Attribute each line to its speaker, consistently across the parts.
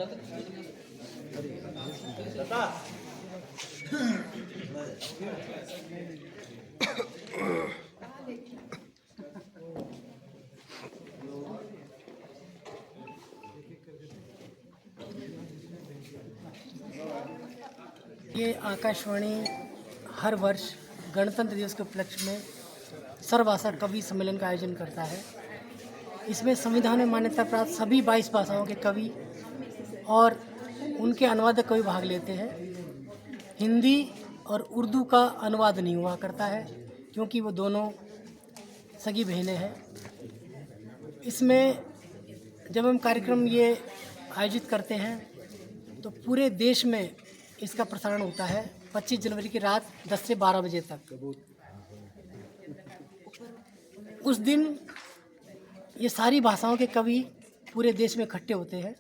Speaker 1: ये आकाशवाणी हर वर्ष गणतंत्र दिवस के उपलक्ष्य में सर्वभाषा कवि सम्मेलन का आयोजन करता है। इसमें संविधान में मान्यता प्राप्त सभी 22 भाषाओं के कवि और उनके अनुवादक कवि भाग लेते हैं। हिंदी और उर्दू का अनुवाद नहीं हुआ करता है क्योंकि वो दोनों सगी बहनें हैं। इसमें जब हम कार्यक्रम ये आयोजित करते हैं तो पूरे देश में इसका प्रसारण होता है 25 जनवरी की रात 10 से 12 बजे तक। उस दिन ये सारी भाषाओं के कवि पूरे देश में इकट्ठे होते हैं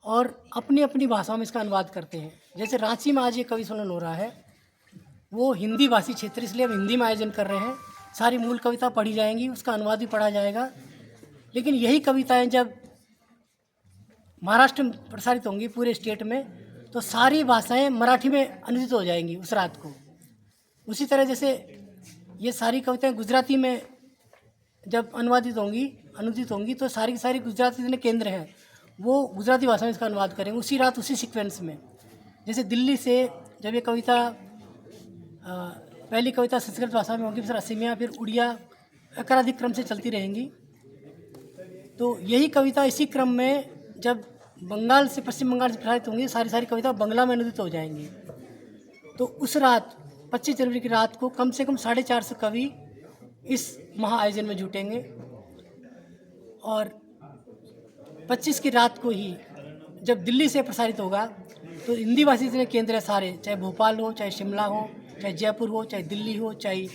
Speaker 1: और अपनी अपनी भाषाओं में इसका अनुवाद करते हैं। जैसे रांची में आज ये कवि सम्मेलन हो रहा है, वो हिंदी भाषी क्षेत्र, इसलिए हम हिंदी में आयोजन कर रहे हैं। सारी मूल कविता पढ़ी जाएंगी, उसका अनुवाद भी पढ़ा जाएगा। लेकिन यही कविताएं जब महाराष्ट्र में प्रसारित होंगी पूरे स्टेट में, तो सारी भाषाएं मराठी में अनुदित हो जाएंगी उस रात को। उसी तरह जैसे ये सारी कविताएं गुजराती में जब अनुदित होंगी तो सारी की सारी गुजराती जितने केंद्र हैं वो गुजराती भाषा में इसका अनुवाद करेंगे उसी रात, उसी सीक्वेंस में। जैसे दिल्ली से जब ये कविता पहली कविता संस्कृत भाषा में होगी, फिर असमिया, फिर उड़िया, क्रमाधिक क्रम से चलती रहेंगी। तो यही कविता इसी क्रम में जब बंगाल से, पश्चिम बंगाल से प्रसारित होंगी, सारी कविता बंगला में अनुदित हो जाएंगी। तो उस रात 25 जनवरी की रात को कम से कम 450 कवि इस महा आयोजन में जुटेंगे और 25 की रात को ही जब दिल्ली से प्रसारित होगा तो हिंदी भाषी जितने केंद्र हैं सारे, चाहे भोपाल हो, चाहे शिमला हो, चाहे जयपुर हो, चाहे दिल्ली हो, चाहे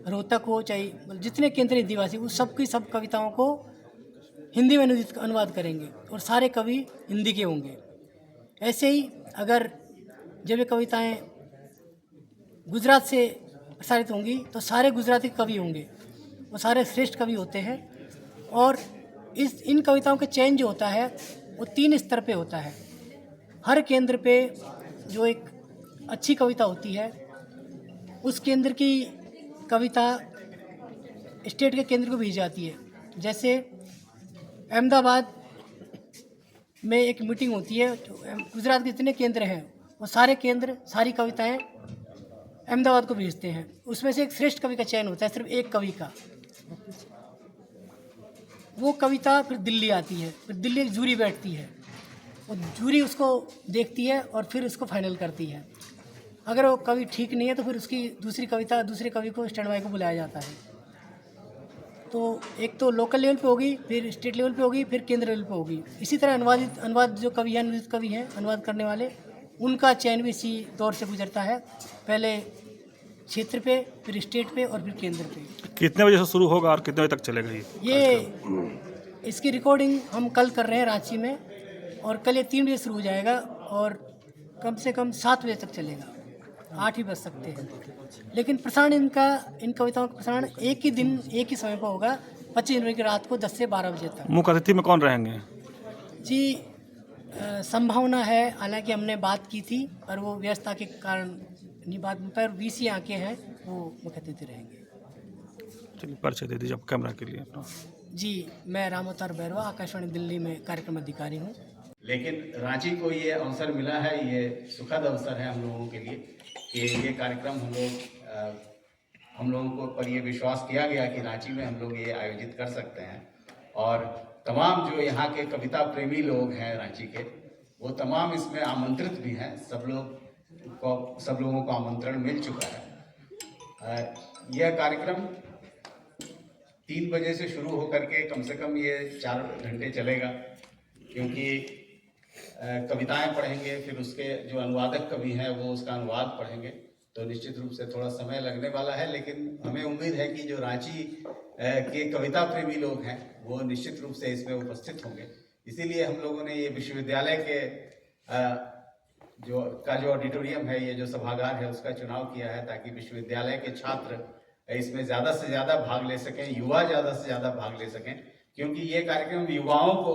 Speaker 1: रोहतक हो, चाहे जितने केंद्र हिंदी भाषी, उस सब की सब कविताओं को हिंदी में अनुवाद करेंगे और सारे कवि हिंदी के होंगे। ऐसे ही अगर जब ये कविताएं गुजरात से प्रसारित होंगी तो सारे गुजराती कवि होंगे, वो सारे श्रेष्ठ कवि होते हैं। और इन कविताओं का चयन जो होता है वो 3 स्तर पे होता है। हर केंद्र पे जो एक अच्छी कविता होती है उस केंद्र की कविता स्टेट के केंद्र को भेजी जाती है। जैसे अहमदाबाद में एक मीटिंग होती है, गुजरात के जितने केंद्र हैं वो सारे केंद्र सारी कविताएं अहमदाबाद को भेजते हैं। उसमें से एक श्रेष्ठ कवि का चयन होता है, सिर्फ एक कवि का। वो कविता फिर दिल्ली आती है, फिर दिल्ली एक जूरी बैठती है और जूरी उसको देखती है और फिर उसको फाइनल करती है। अगर वो कवि ठीक नहीं है तो फिर उसकी दूसरी कविता दूसरे कवि को स्टैंड बाय को बुलाया जाता है। तो एक तो लोकल लेवल पे होगी, फिर स्टेट लेवल पे होगी, फिर केंद्र लेवल पे होगी। इसी तरह अनुवाद जो कवि हैं, अनुदित कवि हैं, अनुवाद करने वाले, उनका चयन भी इसी दौर से गुजरता है। पहले क्षेत्र पे, फिर स्टेट पे और फिर केंद्र पे।
Speaker 2: कितने बजे से शुरू होगा और कितने बजे तक चलेगा
Speaker 1: ये इसकी रिकॉर्डिंग हम कल कर रहे हैं रांची में और कल ये 3 बजे शुरू हो जाएगा और कम से कम 7 बजे तक चलेगा। 8 ही बज सकते हैं। लेकिन प्रसारण इन कविताओं का प्रसारण एक ही दिन एक ही समय पर होगा, 25 जनवरी की रात को 10 से 12 बजे तक।
Speaker 2: मुख्य अतिथि में कौन रहेंगे
Speaker 1: जी? संभावना है, हालांकि हमने बात की थी पर वो व्यस्तता के कारण नहीं बात, पर VC आके हैं वो मुख्य अतिथि रहेंगे।
Speaker 2: चलिए परिचय दे दीजिए आप कैमरा के लिए अपना।
Speaker 1: जी, मैं राम अवतार बैरवा, आकाशवाणी दिल्ली में कार्यक्रम अधिकारी हूँ।
Speaker 3: लेकिन रांची को ये अवसर मिला है, ये सुखद अवसर है हम लोगों के लिए कि ये कार्यक्रम हम लोगों को पर ये विश्वास किया गया कि रांची में हम लोग ये आयोजित कर सकते हैं। और तमाम जो यहाँ के कविता प्रेमी लोग हैं रांची के, वो तमाम इसमें आमंत्रित भी हैं। सब लोगों को आमंत्रण मिल चुका है। यह कार्यक्रम 3 बजे से शुरू होकर के कम से कम ये 4 घंटे चलेगा, क्योंकि कविताएं पढ़ेंगे, फिर उसके जो अनुवादक कवि हैं वो उसका अनुवाद पढ़ेंगे, तो निश्चित रूप से थोड़ा समय लगने वाला है। लेकिन हमें उम्मीद है कि जो रांची के कविता प्रेमी लोग हैं वो निश्चित रूप से इसमें उपस्थित होंगे। इसीलिए हम लोगों ने ये विश्वविद्यालय के जो ऑडिटोरियम है, ये जो सभागार है, उसका चुनाव किया है ताकि विश्वविद्यालय के छात्र इसमें ज़्यादा से ज़्यादा भाग ले सकें, युवा ज़्यादा से ज़्यादा भाग ले सकें, क्योंकि ये कार्यक्रम युवाओं को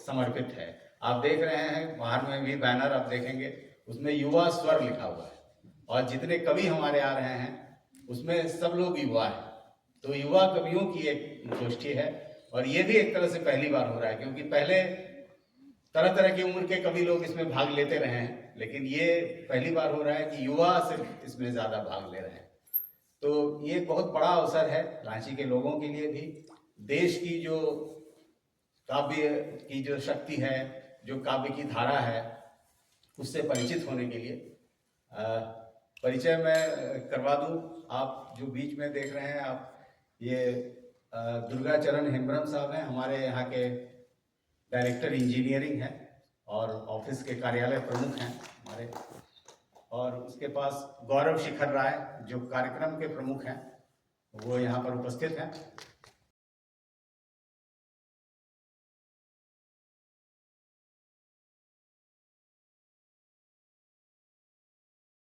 Speaker 3: समर्पित है। आप देख रहे हैं बाहर में भी बैनर आप देखेंगे, उसमें युवा स्वर लिखा हुआ है, और जितने कवि हमारे आ रहे हैं उसमें सब लोग युवा हैं। तो युवा कवियों की एक गोष्ठी है, और ये भी एक तरह से पहली बार हो रहा है, क्योंकि पहले तरह तरह की उम्र के कवि लोग इसमें भाग लेते रहे हैं, लेकिन ये पहली बार हो रहा है कि युवा सिर्फ इसमें ज़्यादा भाग ले रहे हैं। तो ये बहुत बड़ा अवसर है रांची के लोगों के लिए भी, देश की जो काव्य की जो शक्ति है, जो काव्य की धारा है, उससे परिचित होने के लिए। परिचय मैं करवा दूं, आप जो बीच में देख रहे हैं आप, ये दुर्गाचरण हेम्ब्रम साहब हैं, हमारे यहाँ के डायरेक्टर इंजीनियरिंग हैं और ऑफिस के कार्यालय प्रमुख हैं हमारे। और उसके पास गौरव शिखर राय जो कार्यक्रम के प्रमुख हैं, वो यहाँ पर उपस्थित हैं।